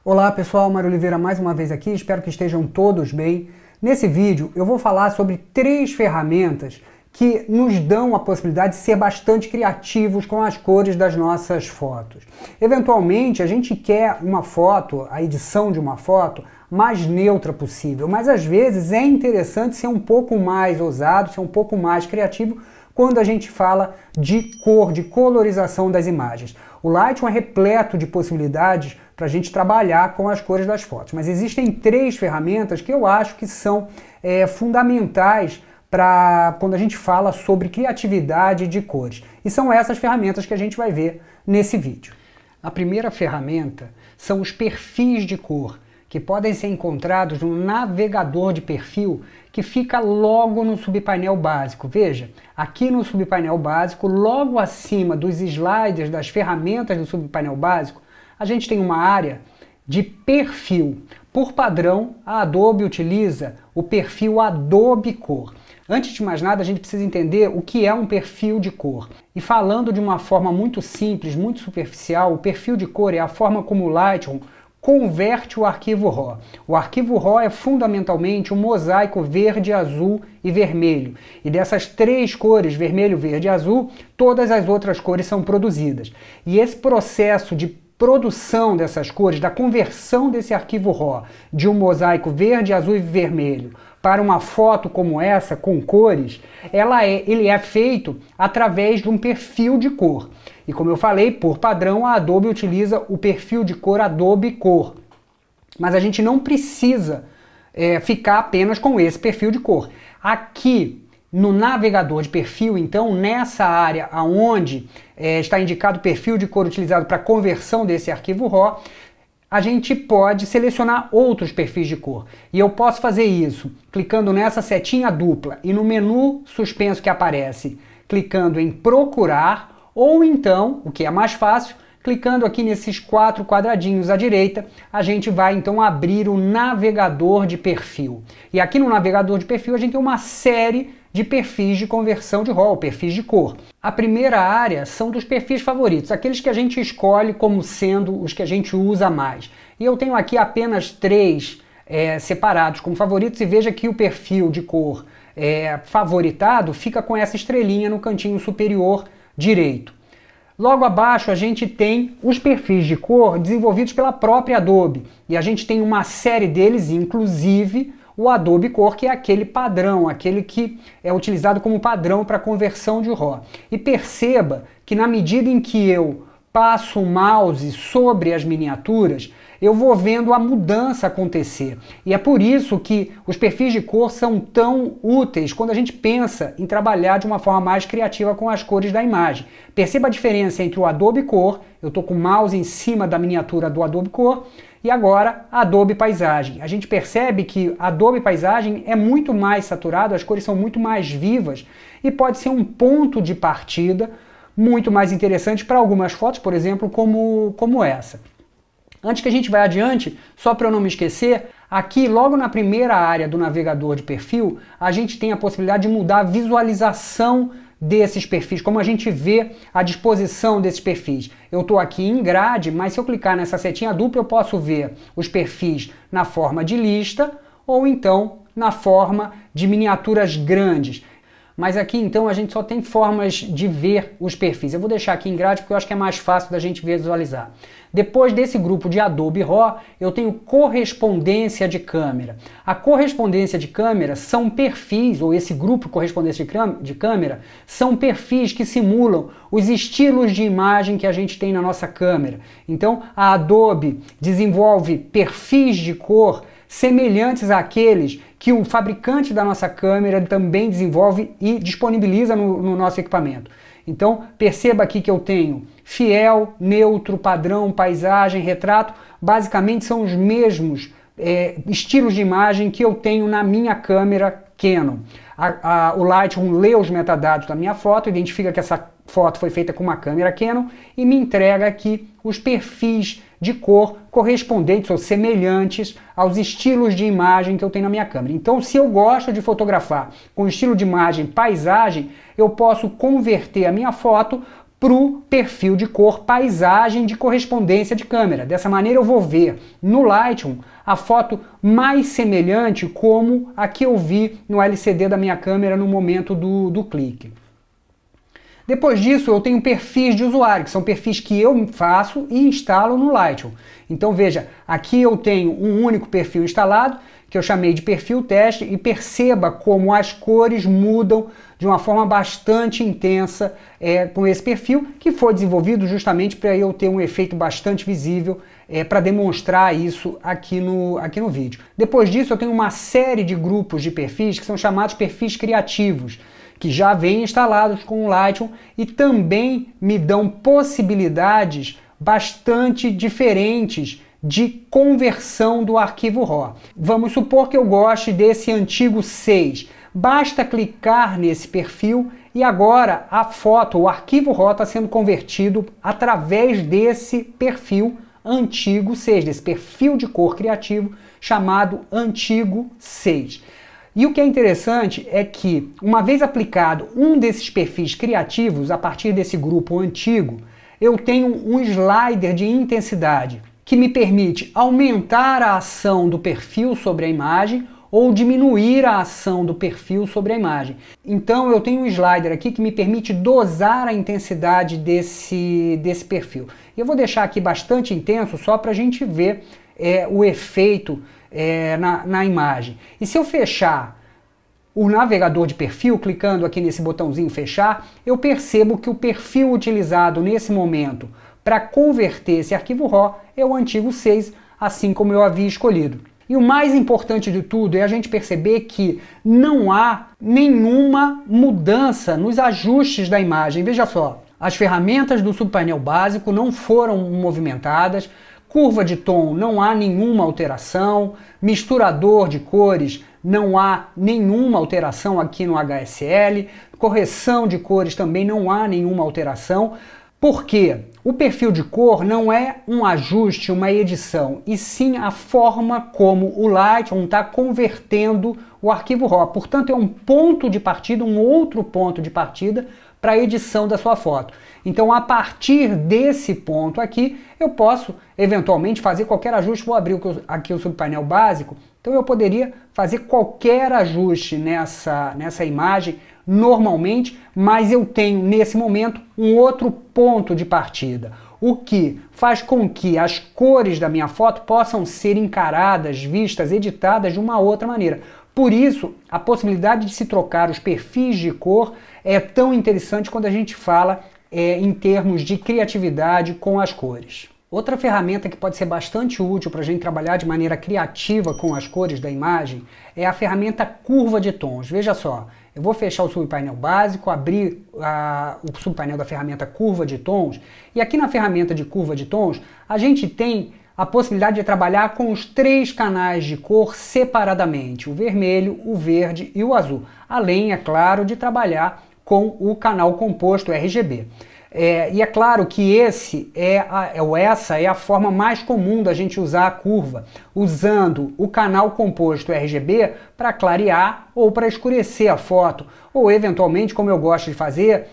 Olá pessoal, Mário Oliveira mais uma vez aqui, espero que estejam todos bem. Nesse vídeo eu vou falar sobre 3 ferramentas que nos dão a possibilidade de ser bastante criativos com as cores das nossas fotos. Eventualmente a gente quer uma foto, a edição de uma foto, mais neutra possível, mas às vezes é interessante ser um pouco mais ousado, ser um pouco mais criativo quando a gente fala de cor, de colorização das imagens. O Lightroom é repleto de possibilidades para a gente trabalhar com as cores das fotos, mas existem 3 ferramentas que eu acho que são fundamentais para quando a gente fala sobre criatividade de cores. E são essas ferramentas que a gente vai ver nesse vídeo. A primeira ferramenta são os perfis de cor, que podem ser encontrados no navegador de perfil que fica logo no subpainel básico. Veja, aqui no subpainel básico, logo acima dos sliders das ferramentas do subpainel básico, a gente tem uma área de perfil. Por padrão, a Adobe utiliza o perfil Adobe Cor. Antes de mais nada, a gente precisa entender o que é um perfil de cor. E falando de uma forma muito simples, muito superficial, o perfil de cor é a forma como o Lightroom converte o arquivo RAW. O arquivo RAW é fundamentalmente um mosaico verde, azul e vermelho. E dessas 3 cores, vermelho, verde e azul, todas as outras cores são produzidas. E esse processo de produção dessas cores, da conversão desse arquivo RAW de um mosaico verde, azul e vermelho para uma foto como essa, com cores, ele é feito através de um perfil de cor. E como eu falei, por padrão, a Adobe utiliza o perfil de cor Adobe Cor. Mas a gente não precisa ficar apenas com esse perfil de cor. Aqui no navegador de perfil, então, nessa área onde está indicado o perfil de cor utilizado para conversão desse arquivo RAW, a gente pode selecionar outros perfis de cor. E eu posso fazer isso clicando nessa setinha dupla e no menu suspenso que aparece, clicando em procurar, ou então, o que é mais fácil, clicando aqui nesses 4 quadradinhos à direita, a gente vai então abrir o navegador de perfil. E aqui no navegador de perfil a gente tem uma série de perfis de conversão de RAW, perfis de cor. A primeira área são dos perfis favoritos, aqueles que a gente escolhe como sendo os que a gente usa mais. E eu tenho aqui apenas 3 separados como favoritos, e veja que o perfil de cor favoritado fica com essa estrelinha no cantinho superior direito. Logo abaixo a gente tem os perfis de cor desenvolvidos pela própria Adobe, e a gente tem uma série deles, inclusive o Adobe Cor, que é aquele padrão, aquele que é utilizado como padrão para conversão de RAW. E perceba que na medida em que eu passo o mouse sobre as miniaturas, eu vou vendo a mudança acontecer. E é por isso que os perfis de cor são tão úteis quando a gente pensa em trabalhar de uma forma mais criativa com as cores da imagem. Perceba a diferença entre o Adobe Cor, eu estou com o mouse em cima da miniatura do Adobe Cor, e agora Adobe Paisagem. A gente percebe que Adobe Paisagem é muito mais saturado, as cores são muito mais vivas e pode ser um ponto de partida muito mais interessante para algumas fotos, por exemplo, como essa. Antes que a gente vá adiante, só para eu não me esquecer, aqui logo na primeira área do navegador de perfil, a gente tem a possibilidade de mudar a visualização desses perfis, como a gente vê a disposição desses perfis. Eu estou aqui em grade, mas se eu clicar nessa setinha dupla eu posso ver os perfis na forma de lista ou então na forma de miniaturas grandes. Mas aqui então a gente só tem formas de ver os perfis. Eu vou deixar aqui em grade porque eu acho que é mais fácil da gente visualizar. Depois desse grupo de Adobe RAW, eu tenho correspondência de câmera. A correspondência de câmera são perfis, ou esse grupo correspondência de câmera, são perfis que simulam os estilos de imagem que a gente tem na nossa câmera. Então a Adobe desenvolve perfis de cor semelhantes àqueles que o fabricante da nossa câmera também desenvolve e disponibiliza no nosso equipamento. Então perceba aqui que eu tenho fiel, neutro, padrão, paisagem, retrato, basicamente são os mesmos estilos de imagem que eu tenho na minha câmera Canon. O Lightroom lê os metadados da minha foto, identifica que essa foto foi feita com uma câmera Canon e me entrega aqui os perfis de cor correspondentes ou semelhantes aos estilos de imagem que eu tenho na minha câmera. Então, se eu gosto de fotografar com estilo de imagem paisagem, eu posso converter a minha foto para o perfil de cor paisagem de correspondência de câmera. Dessa maneira eu vou ver no Lightroom a foto mais semelhante como a que eu vi no LCD da minha câmera no momento do clique. Depois disso eu tenho perfis de usuário, que são perfis que eu faço e instalo no Lightroom. Então veja, aqui eu tenho um único perfil instalado, que eu chamei de perfil teste, e perceba como as cores mudam de uma forma bastante intensa com esse perfil, que foi desenvolvido justamente para eu ter um efeito bastante visível para demonstrar isso aqui no vídeo. Depois disso eu tenho uma série de grupos de perfis que são chamados perfis criativos, que já vêm instalados com o Lightroom e também me dão possibilidades bastante diferentes de conversão do arquivo RAW. Vamos supor que eu goste desse antigo 6. Basta clicar nesse perfil e agora a foto, o arquivo RAW está sendo convertido através desse perfil antigo 6, desse perfil de cor criativo chamado antigo 6. E o que é interessante é que, uma vez aplicado um desses perfis criativos, a partir desse grupo antigo, eu tenho um slider de intensidade que me permite aumentar a ação do perfil sobre a imagem ou diminuir a ação do perfil sobre a imagem. Então eu tenho um slider aqui que me permite dosar a intensidade desse perfil. E eu vou deixar aqui bastante intenso só para a gente ver o efeito na imagem. E se eu fechar o navegador de perfil, clicando aqui nesse botãozinho fechar, eu percebo que o perfil utilizado nesse momento para converter esse arquivo RAW é o antigo 6, assim como eu havia escolhido. E o mais importante de tudo é a gente perceber que não há nenhuma mudança nos ajustes da imagem. Veja só, as ferramentas do subpainel básico não foram movimentadas, curva de tom não há nenhuma alteração, misturador de cores não há nenhuma alteração aqui no HSL, correção de cores também não há nenhuma alteração, porque o perfil de cor não é um ajuste, uma edição, e sim a forma como o Lightroom está convertendo o arquivo RAW. Portanto, é um ponto de partida, um outro ponto de partida para a edição da sua foto. Então, a partir desse ponto aqui, eu posso eventualmente fazer qualquer ajuste. Vou abrir aqui o subpainel básico. Então, eu poderia fazer qualquer ajuste nessa imagem normalmente, mas eu tenho nesse momento um outro ponto de partida, o que faz com que as cores da minha foto possam ser encaradas, vistas, editadas de uma outra maneira. Por isso, a possibilidade de se trocar os perfis de cor é tão interessante quando a gente fala em termos de criatividade com as cores. Outra ferramenta que pode ser bastante útil para a gente trabalhar de maneira criativa com as cores da imagem é a ferramenta curva de tons. Veja só, eu vou fechar o subpainel básico, abrir o subpainel da ferramenta curva de tons, e aqui na ferramenta de curva de tons a gente tem a possibilidade de trabalhar com os 3 canais de cor separadamente, o vermelho, o verde e o azul, além, é claro, de trabalhar com o canal composto RGB. E é claro que essa é a forma mais comum da gente usar a curva, usando o canal composto RGB para clarear ou para escurecer a foto, ou eventualmente, como eu gosto de fazer,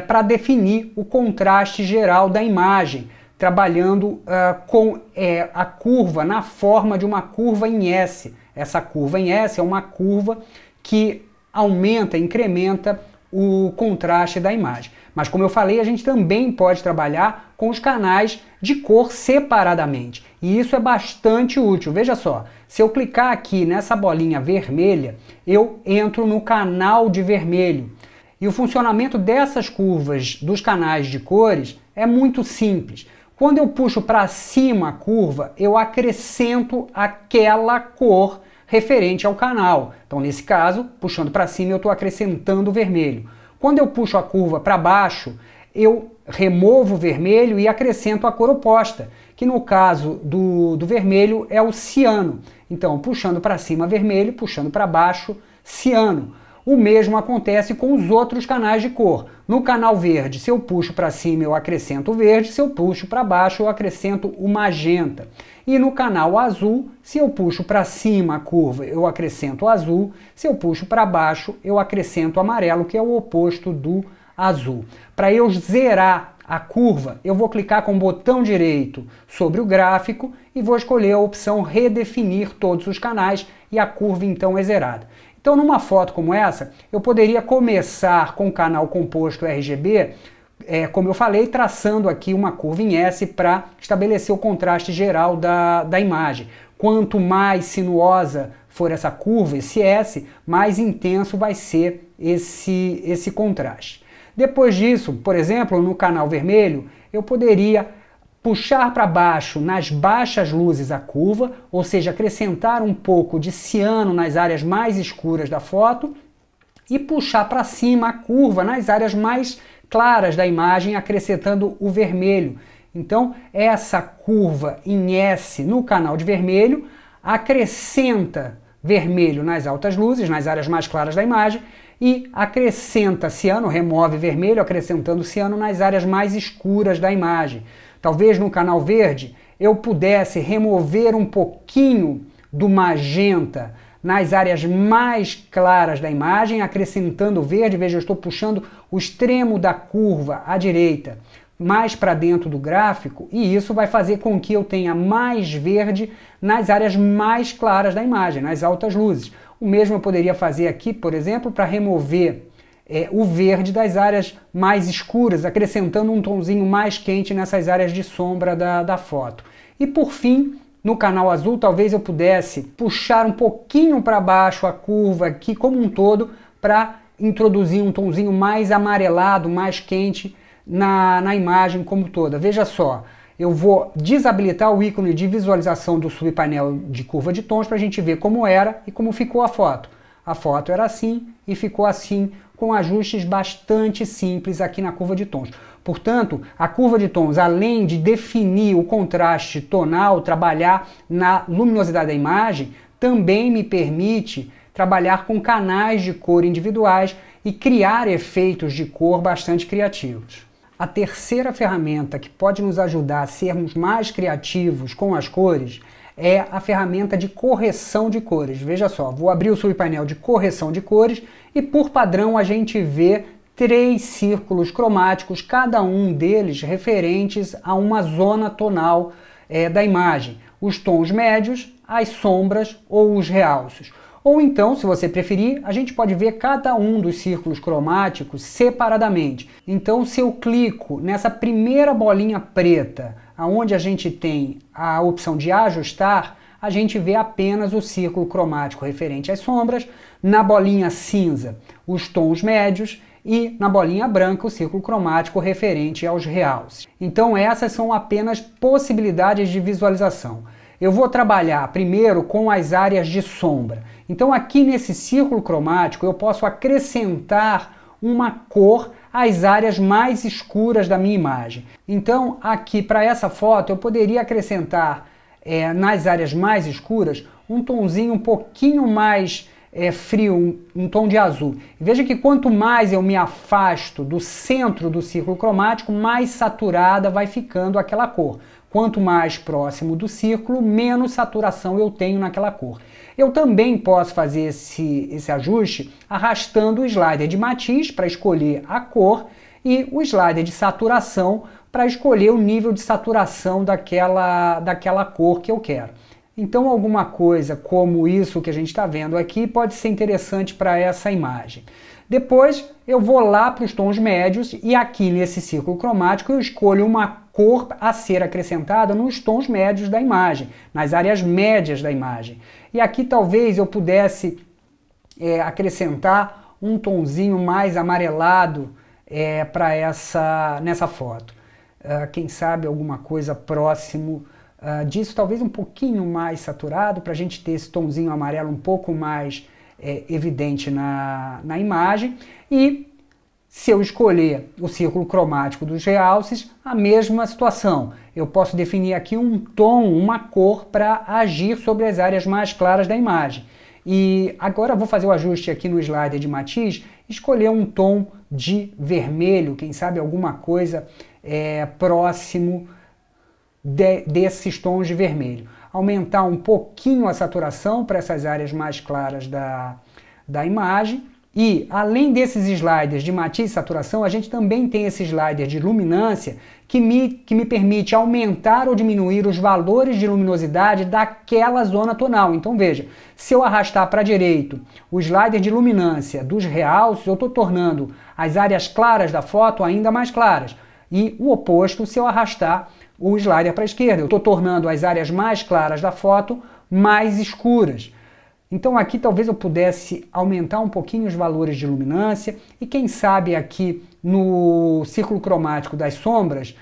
para definir o contraste geral da imagem, trabalhando com a curva na forma de uma curva em S. Essa curva em S é uma curva que aumenta, incrementa o contraste da imagem. Mas como eu falei, a gente também pode trabalhar com os canais de cor separadamente. E isso é bastante útil. Veja só, se eu clicar aqui nessa bolinha vermelha, eu entro no canal de vermelho. E o funcionamento dessas curvas dos canais de cores é muito simples. Quando eu puxo para cima a curva, eu acrescento aquela cor referente ao canal. Então, nesse caso, puxando para cima, eu estou acrescentando o vermelho. Quando eu puxo a curva para baixo, eu removo o vermelho e acrescento a cor oposta, que no caso do vermelho é o ciano. Então, puxando para cima vermelho, puxando para baixo ciano. O mesmo acontece com os outros canais de cor. No canal verde, se eu puxo para cima, eu acrescento o verde, se eu puxo para baixo, eu acrescento o magenta. E no canal azul, se eu puxo para cima a curva, eu acrescento o azul, se eu puxo para baixo, eu acrescento o amarelo, que é o oposto do azul. Para eu zerar a curva, eu vou clicar com o botão direito sobre o gráfico e vou escolher a opção redefinir todos os canais e a curva então é zerada. Então numa foto como essa, eu poderia começar com o canal composto RGB, como eu falei, traçando aqui uma curva em S para estabelecer o contraste geral da imagem. Quanto mais sinuosa for essa curva, esse S, mais intenso vai ser esse contraste. Depois disso, por exemplo, no canal vermelho, eu poderia puxar para baixo nas baixas luzes a curva, ou seja, acrescentar um pouco de ciano nas áreas mais escuras da foto e puxar para cima a curva nas áreas mais claras da imagem, acrescentando o vermelho. Então, essa curva em S no canal de vermelho acrescenta vermelho nas altas luzes, nas áreas mais claras da imagem, e acrescenta ciano, remove vermelho, acrescentando ciano nas áreas mais escuras da imagem. Talvez no canal verde eu pudesse remover um pouquinho do magenta nas áreas mais claras da imagem, acrescentando verde. Veja, eu estou puxando o extremo da curva à direita mais para dentro do gráfico, e isso vai fazer com que eu tenha mais verde nas áreas mais claras da imagem, nas altas luzes. O mesmo eu poderia fazer aqui, por exemplo, para remover o verde das áreas mais escuras, acrescentando um tonzinho mais quente nessas áreas de sombra da foto. E por fim, no canal azul, talvez eu pudesse puxar um pouquinho para baixo a curva aqui como um todo para introduzir um tonzinho mais amarelado, mais quente na imagem como toda. Veja só, eu vou desabilitar o ícone de visualização do subpainel de curva de tons para a gente ver como era e como ficou a foto. A foto era assim e ficou assim, com ajustes bastante simples aqui na curva de tons. Portanto, a curva de tons, além de definir o contraste tonal, trabalhar na luminosidade da imagem, também me permite trabalhar com canais de cor individuais e criar efeitos de cor bastante criativos. A terceira ferramenta que pode nos ajudar a sermos mais criativos com as cores é a ferramenta de correção de cores. Veja só, vou abrir o subpainel de correção de cores e por padrão a gente vê 3 círculos cromáticos, cada um deles referentes a uma zona tonal da imagem. Os tons médios, as sombras ou os realços. Ou então, se você preferir, a gente pode ver cada um dos círculos cromáticos separadamente. Então, se eu clico nessa primeira bolinha preta, onde a gente tem a opção de ajustar, a gente vê apenas o círculo cromático referente às sombras, na bolinha cinza, os tons médios, e na bolinha branca o círculo cromático referente aos realces. Então essas são apenas possibilidades de visualização. Eu vou trabalhar primeiro com as áreas de sombra. Então aqui nesse círculo cromático eu posso acrescentar uma cor às áreas mais escuras da minha imagem. Então aqui para essa foto eu poderia acrescentar nas áreas mais escuras um tonzinho um pouquinho mais frio, um tom de azul. Veja que quanto mais eu me afasto do centro do círculo cromático, mais saturada vai ficando aquela cor. Quanto mais próximo do círculo, menos saturação eu tenho naquela cor. Eu também posso fazer esse ajuste arrastando o slider de matiz para escolher a cor e o slider de saturação para escolher o nível de saturação daquela cor que eu quero. Então alguma coisa como isso que a gente está vendo aqui pode ser interessante para essa imagem. Depois eu vou lá para os tons médios e aqui nesse círculo cromático eu escolho uma cor a ser acrescentada nos tons médios da imagem, nas áreas médias da imagem. E aqui talvez eu pudesse acrescentar um tonzinho mais amarelado nessa foto. Quem sabe alguma coisa próximo disso, talvez um pouquinho mais saturado, para a gente ter esse tonzinho amarelo um pouco mais evidente na imagem. E se eu escolher o círculo cromático dos realces, a mesma situação. Eu posso definir aqui um tom, uma cor para agir sobre as áreas mais claras da imagem. E agora eu vou fazer o ajuste aqui no slider de matiz, escolher um tom de vermelho, quem sabe alguma coisa próximo desses tons de vermelho. Aumentar um pouquinho a saturação para essas áreas mais claras da imagem E, além desses sliders de matiz e saturação, a gente também tem esse slider de luminância que me permite aumentar ou diminuir os valores de luminosidade daquela zona tonal. Então veja, se eu arrastar para a direita o slider de luminância dos realces, eu estou tornando as áreas claras da foto ainda mais claras. E o oposto, se eu arrastar o slider para a esquerda, eu estou tornando as áreas mais claras da foto mais escuras. Então aqui talvez eu pudesse aumentar um pouquinho os valores de luminância e quem sabe aqui no círculo cromático das sombras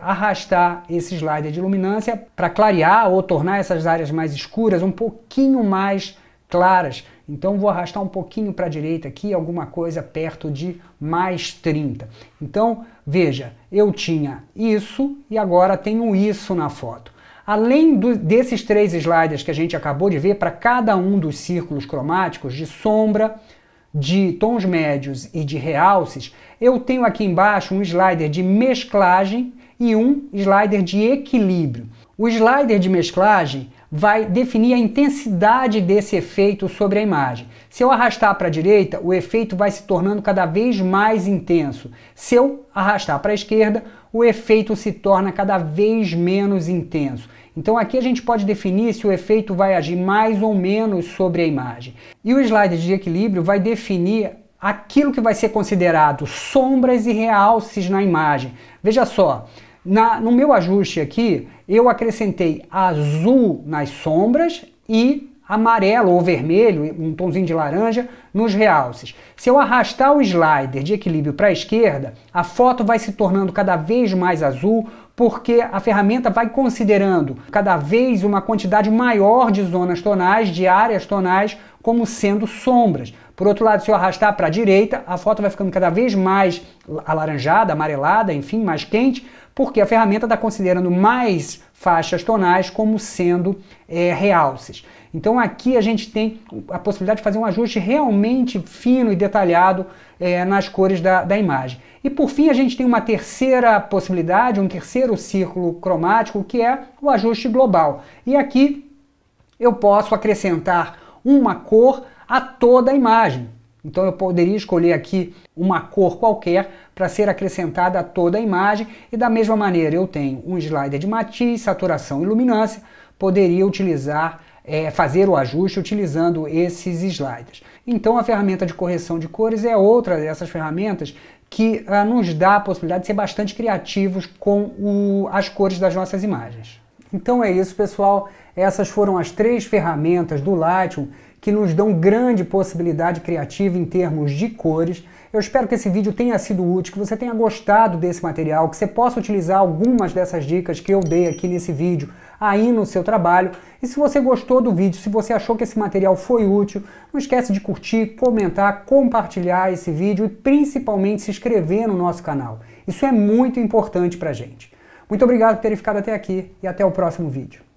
arrastar esse slider de luminância para clarear ou tornar essas áreas mais escuras um pouquinho mais claras. Então vou arrastar um pouquinho para a direita aqui, alguma coisa perto de mais 30. Então veja, eu tinha isso e agora tenho isso na foto. Além desses 3 sliders que a gente acabou de ver, para cada um dos círculos cromáticos de sombra, de tons médios e de realces, eu tenho aqui embaixo um slider de mesclagem e um slider de equilíbrio. O slider de mesclagem vai definir a intensidade desse efeito sobre a imagem. Se eu arrastar para a direita, o efeito vai se tornando cada vez mais intenso. Se eu arrastar para a esquerda, o efeito se torna cada vez menos intenso. Então aqui a gente pode definir se o efeito vai agir mais ou menos sobre a imagem. E o slider de equilíbrio vai definir aquilo que vai ser considerado sombras e realces na imagem. Veja só, no meu ajuste aqui, eu acrescentei azul nas sombras e amarelo ou vermelho, um tomzinho de laranja, nos realces. Se eu arrastar o slider de equilíbrio para a esquerda, a foto vai se tornando cada vez mais azul, porque a ferramenta vai considerando cada vez uma quantidade maior de zonas tonais, de áreas tonais, como sendo sombras. Por outro lado, se eu arrastar para a direita, a foto vai ficando cada vez mais alaranjada, amarelada, enfim, mais quente, porque a ferramenta está considerando mais faixas tonais como sendo realces. Então aqui a gente tem a possibilidade de fazer um ajuste realmente fino e detalhado nas cores da imagem. E por fim a gente tem uma terceira possibilidade, um terceiro círculo cromático, que é o ajuste global. E aqui eu posso acrescentar uma cor a toda a imagem. Então eu poderia escolher aqui uma cor qualquer para ser acrescentada a toda a imagem e da mesma maneira eu tenho um slider de matiz, saturação e luminância, poderia utilizar, fazer o ajuste utilizando esses sliders. Então a ferramenta de correção de cores é outra dessas ferramentas que nos dá a possibilidade de ser bastante criativos com as cores das nossas imagens. Então é isso, pessoal. Essas foram as 3 ferramentas do Lightroom que nos dão grande possibilidade criativa em termos de cores. Eu espero que esse vídeo tenha sido útil, que você tenha gostado desse material, que você possa utilizar algumas dessas dicas que eu dei aqui nesse vídeo aí no seu trabalho. E se você gostou do vídeo, se você achou que esse material foi útil, não esquece de curtir, comentar, compartilhar esse vídeo e principalmente se inscrever no nosso canal. Isso é muito importante pra gente. Muito obrigado por terem ficado até aqui e até o próximo vídeo.